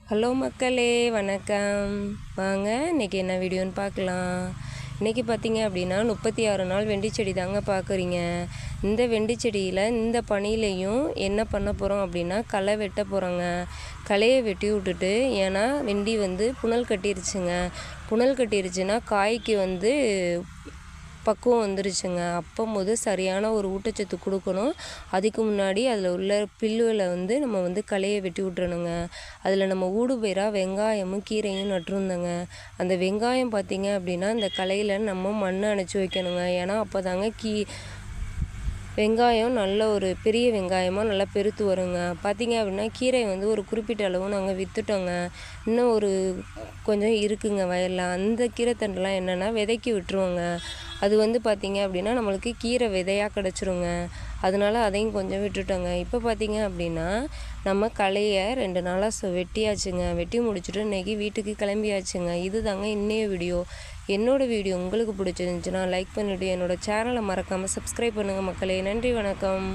Hello மக்களே, வணக்கம். வாங்க இன்றைக்கி என்ன வீடியோன்னு பார்க்கலாம். இன்றைக்கி பார்த்தீங்க அப்படின்னா 36 நாள் வெண்டி செடி தாங்க பார்க்குறீங்க. இந்த வெண்டி செடியில் இந்த பனியிலையும் என்ன பண்ண போகிறோம் அப்படின்னா களை வெட்ட போகிறோங்க. களையை வெட்டி விட்டுட்டு, ஏன்னா வெண்டி புனல் கட்டிருச்சுங்க. புனல் கட்டிருச்சுன்னா காய்க்கு பக்குவம் வந்துருச்சுங்க. அப்போது சரியான ஒரு ஊட்டச்சத்து கொடுக்கணும். அதுக்கு முன்னாடி அதில் உள்ள பில்லுகளை நம்ம களையை வெட்டி விட்டுறணுங்க. அதில் நம்ம ஊடுபயிராக வெங்காயமும் கீரையும் நட்டுருந்தோங்க. அந்த வெங்காயம் பார்த்திங்க அப்படின்னா இந்த களையில் நம்ம மண் அணைச்சி வைக்கணுங்க. ஏன்னா அப்போ தாங்க வெங்காயம் நல்ல ஒரு பெரிய வெங்காயமாக நல்லா பெருத்து வருங்க. பார்த்திங்க அப்படின்னா கீரை ஒரு குறிப்பிட்ட அளவு நாங்கள் விற்றுட்டோங்க. இன்னும் கொஞ்சம் இருக்குங்க வயலில். அந்த கீரை தண்டெலாம் என்னென்னா விதைக்கி விட்டுருவோங்க. அது பார்த்திங்க அப்படின்னா நம்மளுக்கு கீரை விதையாக கிடச்சிருங்க. அதனால் அதையும் கொஞ்சம் விட்டுட்டோங்க. இப்போ பார்த்திங்க அப்படின்னா நம்ம களையை 2 நாளாக வெட்டியாச்சுங்க. வெட்டி முடிச்சுட்டு இன்றைக்கி வீட்டுக்கு கிளம்பியாச்சுங்க. இது தாங்க இன்னைய வீடியோ. என்னோடய வீடியோ உங்களுக்கு பிடிச்சிருந்துச்சுன்னா லைக் பண்ணிவிட்டு என்னோடய சேனலை மறக்காமல் சப்ஸ்கிரைப் பண்ணுங்கள் மக்களே. நன்றி, வணக்கம்.